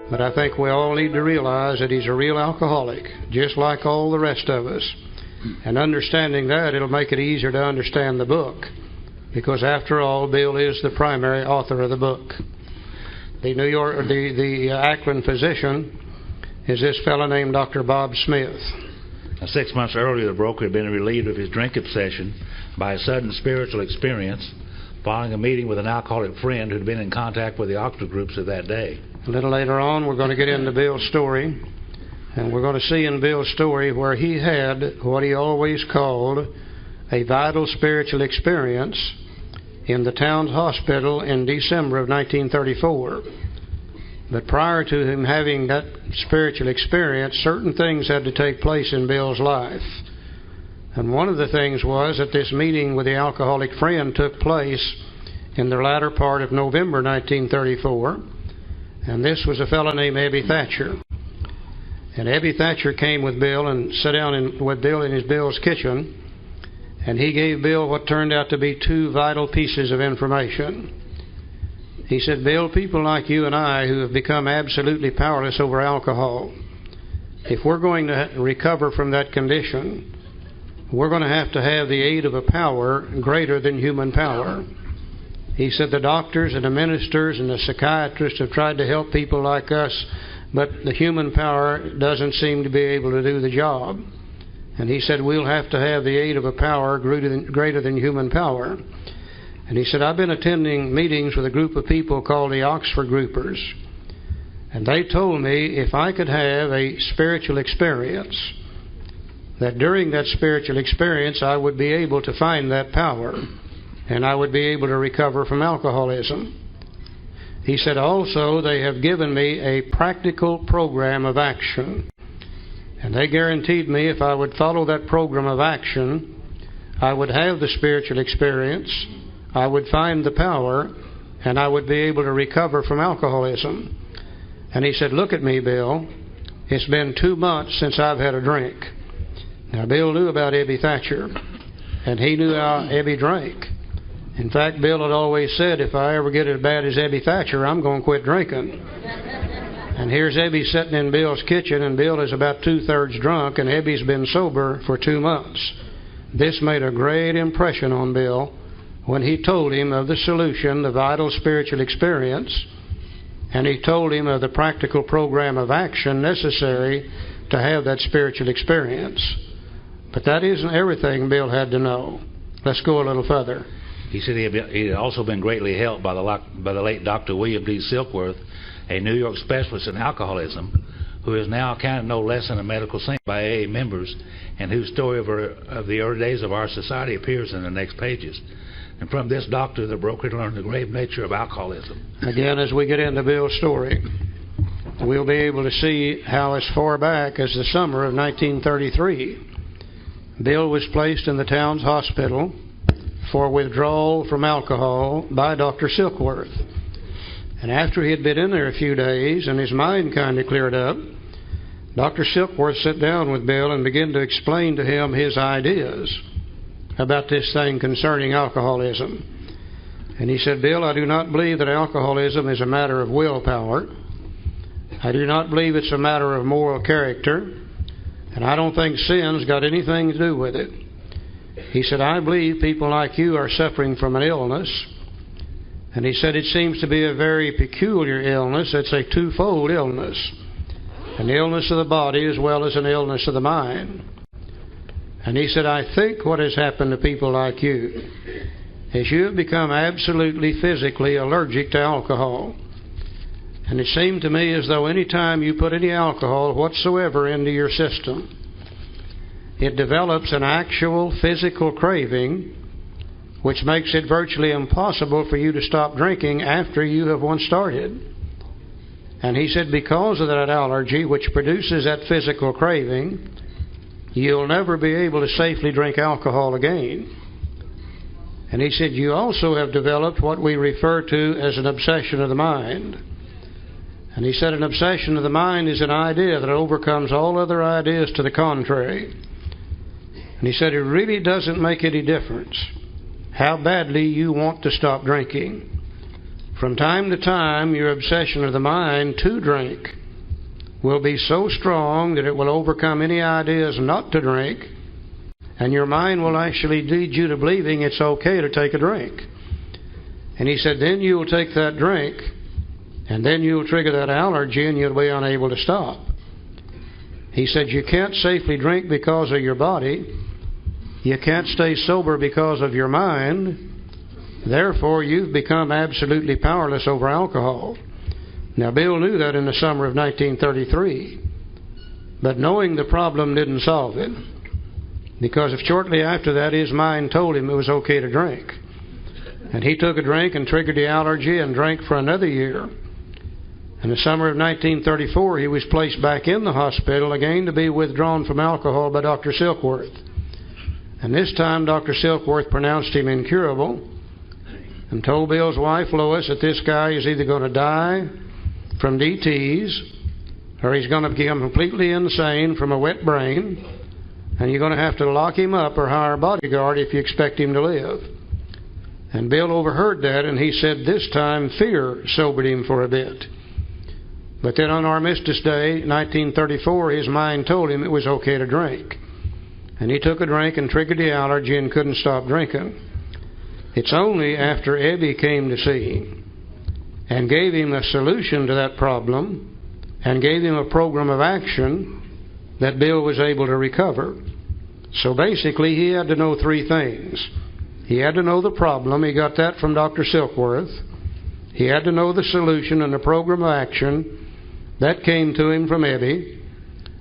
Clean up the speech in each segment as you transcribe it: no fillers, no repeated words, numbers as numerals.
But I think we all need to realize that he's a real alcoholic, just like all the rest of us. And understanding that, it'll make it easier to understand the book. Because after all, Bill is the primary author of the book. The Akron physician is this fellow named Dr. Bob Smith. Now, 6 months earlier, the broker had been relieved of his drink obsession by a sudden spiritual experience following a meeting with an alcoholic friend who had been in contact with the octave groups of that day. A little later on, we're going to get into Bill's story, and we're going to see in Bill's story where he had what he always called a vital spiritual experience in the town's hospital in December of 1934. But prior to him having that spiritual experience, certain things had to take place in Bill's life. And one of the things was that this meeting with the alcoholic friend took place in the latter part of November 1934. And this was a fellow named Abby Thatcher. And Abby Thatcher came with Bill and sat down with Bill in Bill's kitchen. And he gave Bill what turned out to be two vital pieces of information. He said, Bill, people like you and I who have become absolutely powerless over alcohol, if we're going to recover from that condition, we're going to have the aid of a power greater than human power. He said the doctors and the ministers and the psychiatrists have tried to help people like us, but the human power doesn't seem to be able to do the job. And he said we'll have the aid of a power greater than human power. And he said, I've been attending meetings with a group of people called the Oxford Groupers. And they told me if I could have a spiritual experience, that during that spiritual experience I would be able to find that power and I would be able to recover from alcoholism. He said also they have given me a practical program of action. And they guaranteed me if I would follow that program of action, I would have the spiritual experience, I would find the power, and I would be able to recover from alcoholism. And he said, look at me, Bill. It's been 2 months since I've had a drink. Now, Bill knew about Abby Thatcher, and he knew how Abby drank. In fact, Bill had always said, if I ever get as bad as Abby Thatcher, I'm going to quit drinking. And here's Abby sitting in Bill's kitchen, and Bill is about 2/3 drunk, and Abby's been sober for 2 months. This made a great impression on Bill when he told him of the solution, the vital spiritual experience, and he told him of the practical program of action necessary to have that spiritual experience. But that isn't everything Bill had to know. Let's go a little further. He said he had also been greatly helped by the late Dr. William D. Silkworth, a New York specialist in alcoholism, who is now counted no less than a medical saint by AA members, and whose story of the early days of our society appears in the next pages. And from this doctor, the broker learned the grave nature of alcoholism. Again, as we get into Bill's story, we'll be able to see how as far back as the summer of 1933, Bill was placed in the town's hospital for withdrawal from alcohol by Dr. Silkworth. And after he had been in there a few days and his mind kind of cleared up, Dr. Silkworth sat down with Bill and began to explain to him his ideas about this thing concerning alcoholism. And he said, Bill, I do not believe that alcoholism is a matter of willpower. I do not believe it's a matter of moral character. And I don't think sin's got anything to do with it. He said, I believe people like you are suffering from an illness. And he said, it seems to be a very peculiar illness. It's a twofold illness. An illness of the body as well as an illness of the mind. And he said, I think what has happened to people like you is you have become absolutely physically allergic to alcohol. And it seemed to me as though any time you put any alcohol whatsoever into your system, it develops an actual physical craving, which makes it virtually impossible for you to stop drinking after you have once started. And he said, because of that allergy, which produces that physical craving, you'll never be able to safely drink alcohol again. And he said, you also have developed what we refer to as an obsession of the mind. And he said, an obsession of the mind is an idea that overcomes all other ideas to the contrary. And he said, it really doesn't make any difference how badly you want to stop drinking. From time to time, your obsession of the mind to drink will be so strong that it will overcome any ideas not to drink, and your mind will actually lead you to believing it's okay to take a drink. And he said, then you'll take that drink, and then you'll trigger that allergy, and you'll be unable to stop. He said, you can't safely drink because of your body. You can't stay sober because of your mind. Therefore, you've become absolutely powerless over alcohol. Now, Bill knew that in the summer of 1933. But knowing the problem didn't solve it. Because if shortly after that his mind told him it was okay to drink. And he took a drink and triggered the allergy and drank for another year. In the summer of 1934, he was placed back in the hospital again to be withdrawn from alcohol by Dr. Silkworth. And this time Dr. Silkworth pronounced him incurable and told Bill's wife, Lois, that this guy is either going to die from DTs or he's going to become completely insane from a wet brain, and you're going to have to lock him up or hire a bodyguard if you expect him to live. And Bill overheard that, and he said this time fear sobered him for a bit. But then on Armistice Day, 1934, his mind told him it was okay to drink. And he took a drink and triggered the allergy and couldn't stop drinking. It's only after Abby came to see him and gave him a solution to that problem and gave him a program of action that Bill was able to recover. So basically, he had to know three things. He had to know the problem. He got that from Dr. Silkworth. He had to know the solution and the program of action. That came to him from Abby.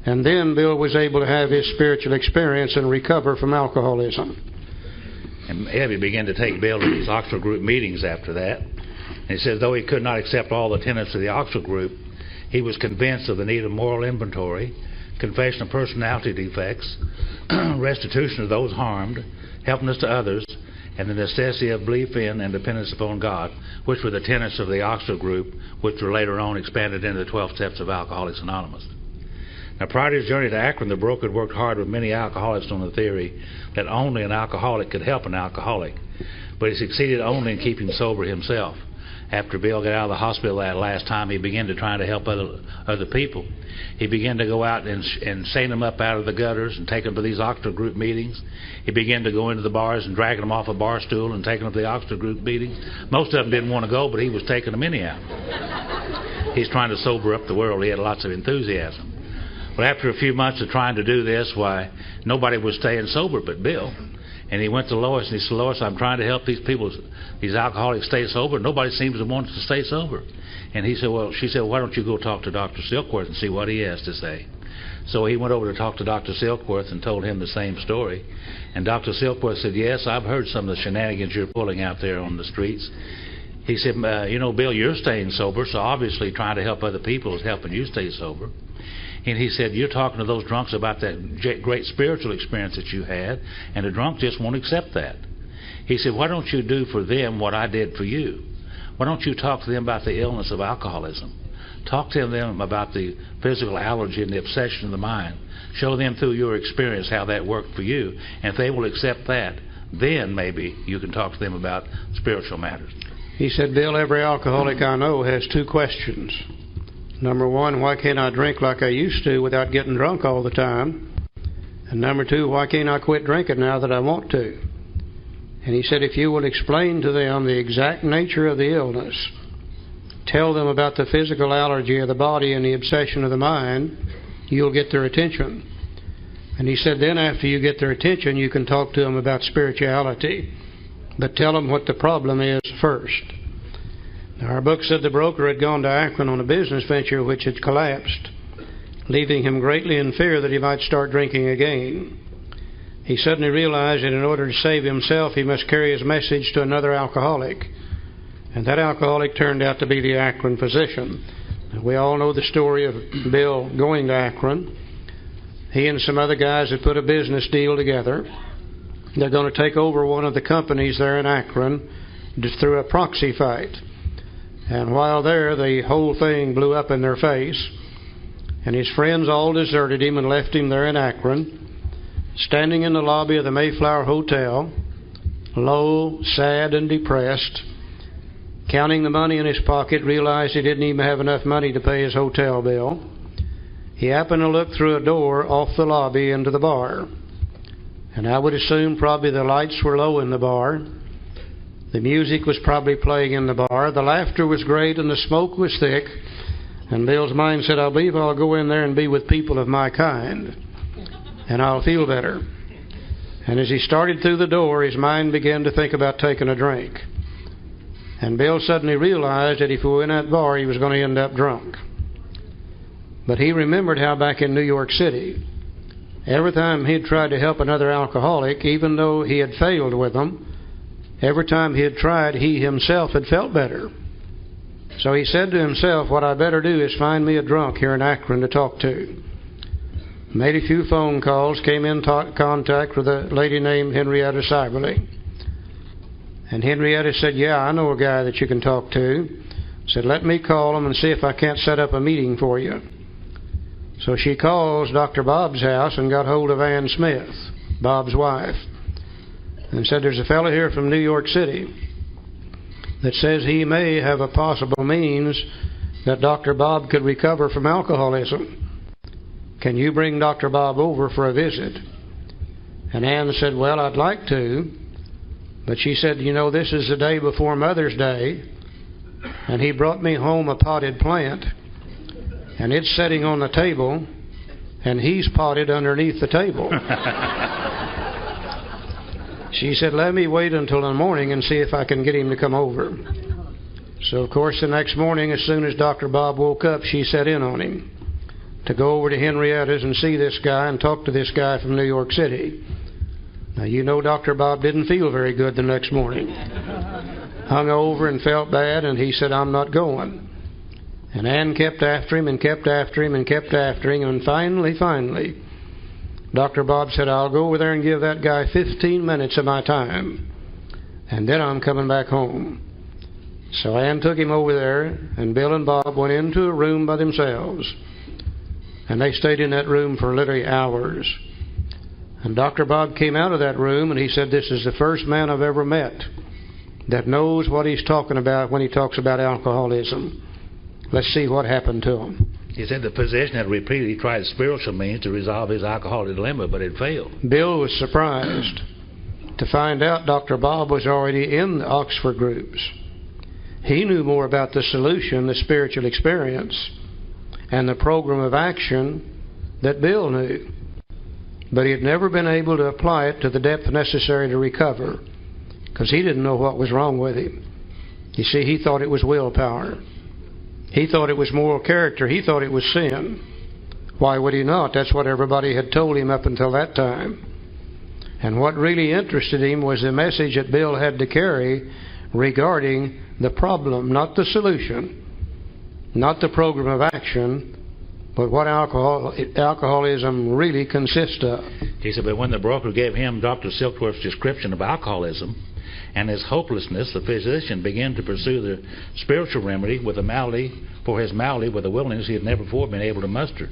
And then Bill was able to have his spiritual experience and recover from alcoholism. And Abby began to take Bill to these Oxford group meetings after that. And he says, though he could not accept all the tenets of the Oxford group, he was convinced of the need of moral inventory, confession of personality defects, restitution of those harmed, helpfulness to others, and the necessity of belief in and dependence upon God, which were the tenets of the Oxford group, which were later on expanded into the 12 steps of Alcoholics Anonymous. Now, prior to his journey to Akron, the broker had worked hard with many alcoholics on the theory that only an alcoholic could help an alcoholic, but he succeeded only in keeping sober himself. After Bill got out of the hospital that last time, he began to try to help other people. He began to go out and seine them up out of the gutters and take them to these Oxford group meetings. He began to go into the bars and dragging them off a bar stool and taking them to the Oxford group meetings. Most of them didn't want to go, but he was taking them anyhow. He's trying to sober up the world. He had lots of enthusiasm. Well, after a few months of trying to do this, why, nobody was staying sober but Bill. And he went to Lois and he said, Lois, I'm trying to help these people, these alcoholics, stay sober. Nobody seems to want to stay sober. And he said, well, she said, why don't you go talk to Dr. Silkworth and see what he has to say? So he went over to talk to Dr. Silkworth and told him the same story. And Dr. Silkworth said, yes, I've heard some of the shenanigans you're pulling out there on the streets. He said, you know, Bill, you're staying sober, so obviously trying to help other people is helping you stay sober. And he said, you're talking to those drunks about that great spiritual experience that you had, and the drunk just won't accept that. He said, why don't you do for them what I did for you? Why don't you talk to them about the illness of alcoholism? Talk to them about the physical allergy and the obsession of the mind. Show them through your experience how that worked for you. And if they will accept that, then maybe you can talk to them about spiritual matters. He said, Bill, every alcoholic I know has two questions. Number one, why can't I drink like I used to without getting drunk all the time? And number two, why can't I quit drinking now that I want to? And he said, if you will explain to them the exact nature of the illness, tell them about the physical allergy of the body and the obsession of the mind, you'll get their attention. And he said, then after you get their attention, you can talk to them about spirituality. But tell them what the problem is first. Our book said the broker had gone to Akron on a business venture which had collapsed, leaving him greatly in fear that he might start drinking again. He suddenly realized that in order to save himself, he must carry his message to another alcoholic. And that alcoholic turned out to be the Akron physician. We all know the story of Bill going to Akron. He and some other guys had put a business deal together. They're going to take over one of the companies there in Akron through a proxy fight. And while there, the whole thing blew up in their face. And his friends all deserted him and left him there in Akron, standing in the lobby of the Mayflower Hotel, low, sad, and depressed, Counting the money in his pocket, realized he didn't even have enough money to pay his hotel bill. He happened to look through a door off the lobby into the bar. And I would assume probably the lights were low in the bar. The music was probably playing in the bar. The laughter was great and the smoke was thick. And Bill's mind said, I believe I'll go in there and be with people of my kind, and I'll feel better. And as he started through the door, his mind began to think about taking a drink. And Bill suddenly realized that if he went in that bar, he was going to end up drunk. But he remembered how back in New York City, every time he'd tried to help another alcoholic, even though he had failed with them, every time he had tried, he himself had felt better. So he said to himself, what I better do is find me a drunk here in Akron to talk to. Made a few phone calls, came in contact with a lady named Henrietta Seiberly. And Henrietta said, yeah, I know a guy that you can talk to. Said, let me call him and see if I can't set up a meeting for you. So she calls Dr. Bob's house and got hold of Ann Smith, Bob's wife, and said, there's a fellow here from New York City that says he may have a possible means that Dr. Bob could recover from alcoholism. Can you bring Dr. Bob over for a visit? And Ann said, well, I'd like to. But she said, you know, this is the day before Mother's Day, and he brought me home a potted plant, and it's sitting on the table, and he's potted underneath the table. She said, let me wait until the morning and see if I can get him to come over. So, of course, the next morning, as soon as Dr. Bob woke up, she set in on him to go over to Henrietta's and see this guy and talk to this guy from New York City. Now, you know Dr. Bob didn't feel very good the next morning. Hung over and felt bad, and he said, I'm not going. And Ann kept after him and kept after him and kept after him, and finally, Dr. Bob said, I'll go over there and give that guy 15 minutes of my time, and then I'm coming back home. So Ann took him over there, and Bill and Bob went into a room by themselves, and they stayed in that room for literally hours. And Dr. Bob came out of that room, and he said, this is the first man I've ever met that knows what he's talking about when he talks about alcoholism. Let's see what happened to him. He said the physician had repeatedly tried spiritual means to resolve his alcoholic dilemma, but it failed. Bill was surprised to find out Dr. Bob was already in the Oxford groups. He knew more about the solution, the spiritual experience, and the program of action that Bill knew. But he had never been able to apply it to the depth necessary to recover, because he didn't know what was wrong with him. You see, he thought it was willpower. He thought it was moral character. He thought it was sin. Why would he not? That's what everybody had told him up until that time. And what really interested him was the message that Bill had to carry regarding the problem, not the solution, not the program of action, but what alcoholism really consists of. He said, but when the broker gave him Dr. Silkworth's description of alcoholism and his hopelessness, the physician began to pursue the spiritual remedy with a malady for his malady with a willingness he had never before been able to muster.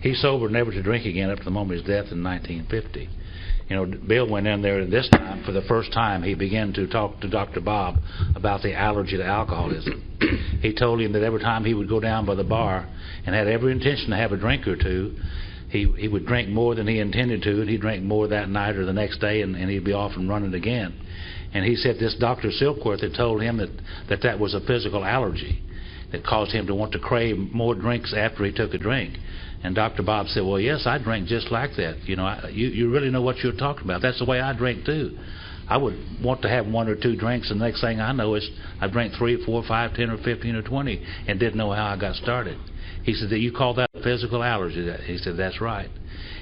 He sobered never to drink again up to the moment of his death in 1950. You know, Bill went in there, and this time, for the first time, he began to talk to Dr. Bob about the allergy to alcoholism. He told him that every time he would go down by the bar and had every intention to have a drink or two, he would drink more than he intended to, and he'd drink more that night or the next day, and he'd be off and running again. And he said this Dr. Silkworth had told him that was a physical allergy that caused him to want to crave more drinks after he took a drink. And Dr. Bob said, well, yes, I drink just like that. You know, you really know what you're talking about. That's the way I drink, too. I would want to have 1 or 2 drinks, and the next thing I know is I drank 3, 4, 5, 10, or 15, or 20 and didn't know how I got started. He said, you call that a physical allergy? He said, that's right.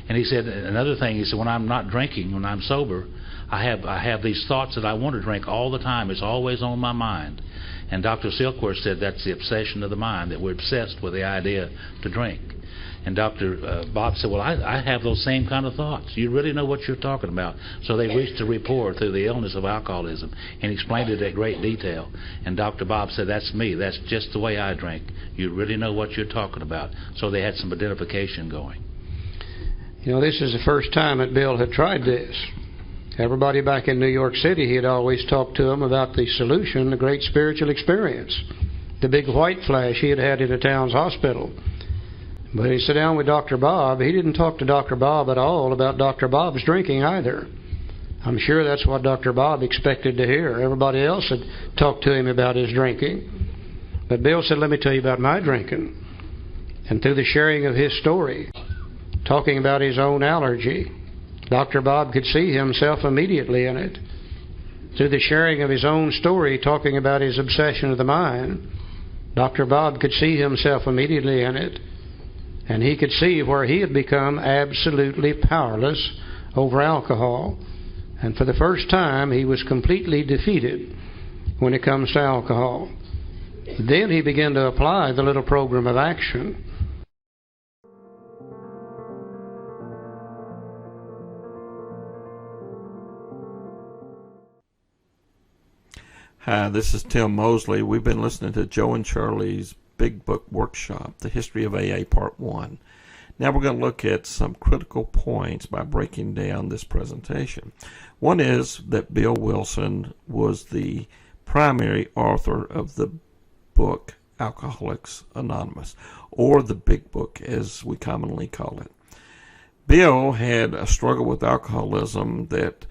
And he said, another thing, he said, when I'm not drinking, when I'm sober, I have these thoughts that I want to drink all the time. It's always on my mind. And Dr. Silkworth said that's the obsession of the mind, that we're obsessed with the idea to drink. And Dr. Bob said, well, I have those same kind of thoughts. You really know what you're talking about. So they reached a rapport through the illness of alcoholism and explained it in great detail. And Dr. Bob said, that's me. That's just the way I drink. You really know what you're talking about. So they had some identification going. You know, this is the first time that Bill had tried this. Everybody back in New York City, he had always talked to them about the solution, the great spiritual experience, the big white flash he had had in the town's hospital. But he sat down with Dr. Bob. He didn't talk to Dr. Bob at all about Dr. Bob's drinking either. I'm sure that's what Dr. Bob expected to hear. Everybody else had talked to him about his drinking. But Bill said, let me tell you about my drinking. And through the sharing of his story, talking about his own allergy, Dr. Bob could see himself immediately in it. Through the sharing of his own story, talking about his obsession of the mind, Dr. Bob could see himself immediately in it. And he could see where he had become absolutely powerless over alcohol. And for the first time, he was completely defeated when it comes to alcohol. Then he began to apply the little program of action. Hi, this is Tim Mosley. We've been listening to Joe and Charlie's Big Book Workshop, The History of AA Part 1. Now we're going to look at some critical points by breaking down this presentation. One is that Bill Wilson was the primary author of the book Alcoholics Anonymous, or the Big Book as we commonly call it. Bill had a struggle with alcoholism that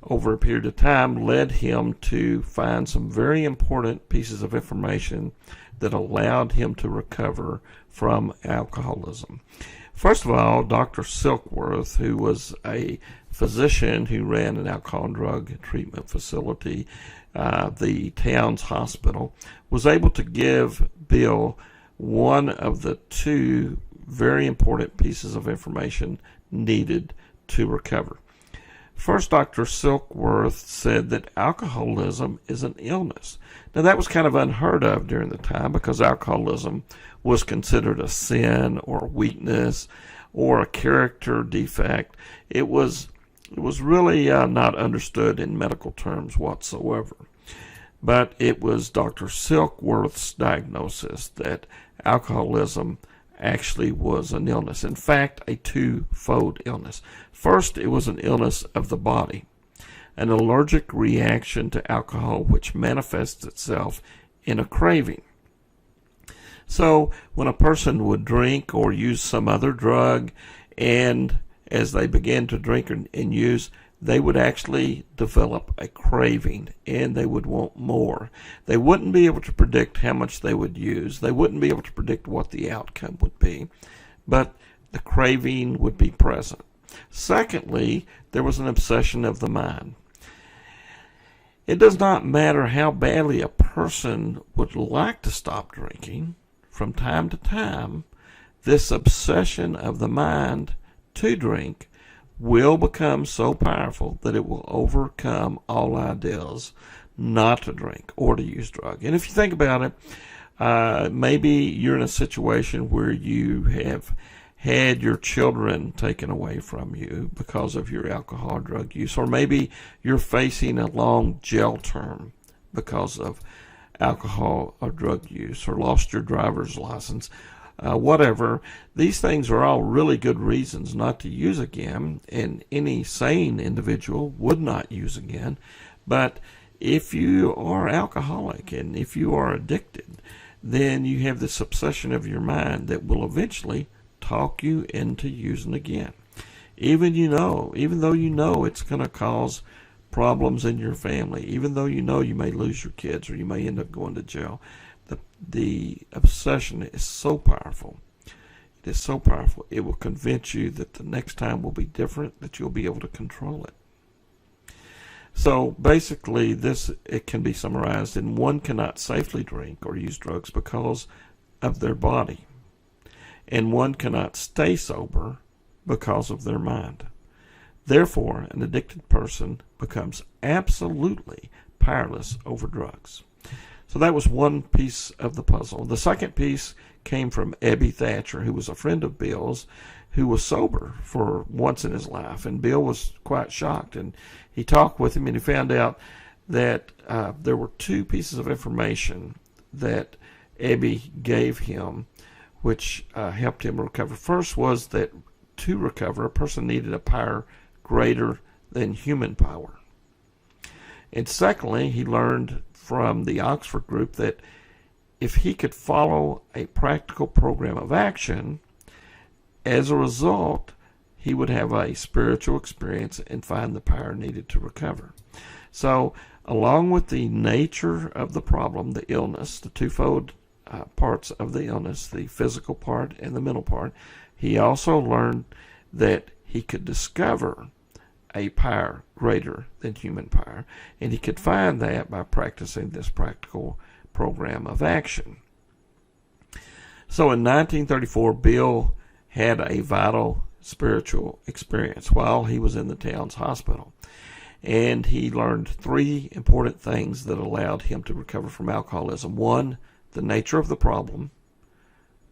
over a period of time led him to find some very important pieces of information that allowed him to recover from alcoholism. First of all, Dr. Silkworth, who was a physician who ran an alcohol and drug treatment facility, the town's hospital, was able to give Bill one of the two very important pieces of information needed to recover. First, Dr. Silkworth said that alcoholism is an illness. Now, that was kind of unheard of during the time because alcoholism was considered a sin or weakness or a character defect. It was really not understood in medical terms whatsoever. But it was Dr. Silkworth's diagnosis that alcoholism actually was an illness. In fact, a twofold illness. First, it was an illness of the body, an allergic reaction to alcohol which manifests itself in a craving. So when a person would drink or use some other drug, and as they began to drink and use, they would actually develop a craving and they would want more. They wouldn't be able to predict how much they would use. They wouldn't be able to predict what the outcome would be, but the craving would be present. Secondly, there was an obsession of the mind. It does not matter how badly a person would like to stop drinking. From time to time, this obsession of the mind to drink will become so powerful that it will overcome all ideas not to drink or to use drug. And if you think about it, maybe you're in a situation where you have had your children taken away from you because of your alcohol or drug use, or maybe you're facing a long jail term because of alcohol or drug use, or lost your driver's license, whatever. These things are all really good reasons not to use again, and any sane individual would not use again. But if you are alcoholic and if you are addicted, then you have this obsession of your mind that will eventually talk you into using again. Even though you know it's going to cause problems in your family, even though you know you may lose your kids or you may end up going to jail, the obsession is so powerful. It is so powerful. It will convince you that the next time will be different, that you'll be able to control it. So basically, it can be summarized in one cannot safely drink or use drugs because of their body, and one cannot stay sober because of their mind. Therefore, an addicted person becomes absolutely powerless over drugs. So that was one piece of the puzzle. The second piece came from Abby Thatcher, who was a friend of Bill's, who was sober for once in his life. And Bill was quite shocked. And he talked with him, and he found out that there were two pieces of information that Abby gave him, which helped him recover. First was that to recover, a person needed a power greater than human power. And secondly, he learned from the Oxford group that if he could follow a practical program of action, as a result, he would have a spiritual experience and find the power needed to recover. So, along with the nature of the problem, the illness, the twofold parts of the illness, the physical part and the mental part, he also learned that he could discover a power greater than human power, and he could find that by practicing this practical program of action. So in 1934, Bill had a vital spiritual experience while he was in the town's hospital, and he learned three important things that allowed him to recover from alcoholism. One, the nature of the problem.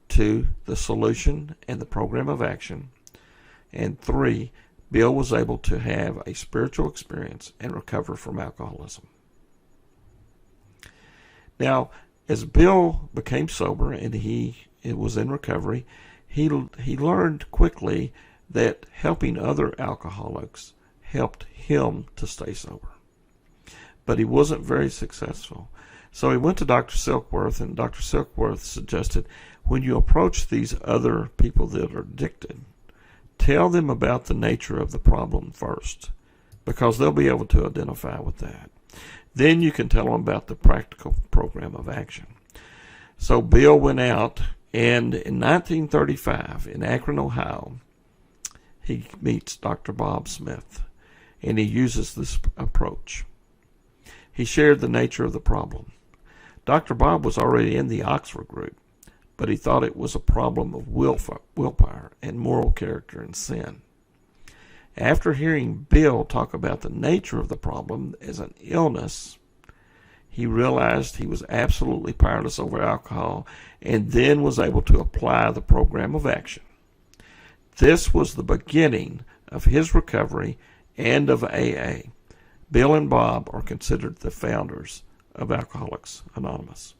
Two, the solution and the program of action. And three, Bill was able to have a spiritual experience and recover from alcoholism. Now, as Bill became sober and he was in recovery, he learned quickly that helping other alcoholics helped him to stay sober. But he wasn't very successful. So he went to Dr. Silkworth, and Dr. Silkworth suggested, when you approach these other people that are addicted, tell them about the nature of the problem first, because they'll be able to identify with that. Then you can tell them about the practical program of action. So Bill went out, and in 1935, in Akron, Ohio, he meets Dr. Bob Smith, and he uses this approach. He shared the nature of the problem. Dr. Bob was already in the Oxford group, but he thought it was a problem of willpower and moral character and sin. After hearing Bill talk about the nature of the problem as an illness, he realized he was absolutely powerless over alcohol, and then was able to apply the program of action. This was the beginning of his recovery and of AA. Bill and Bob are considered the founders of Alcoholics Anonymous.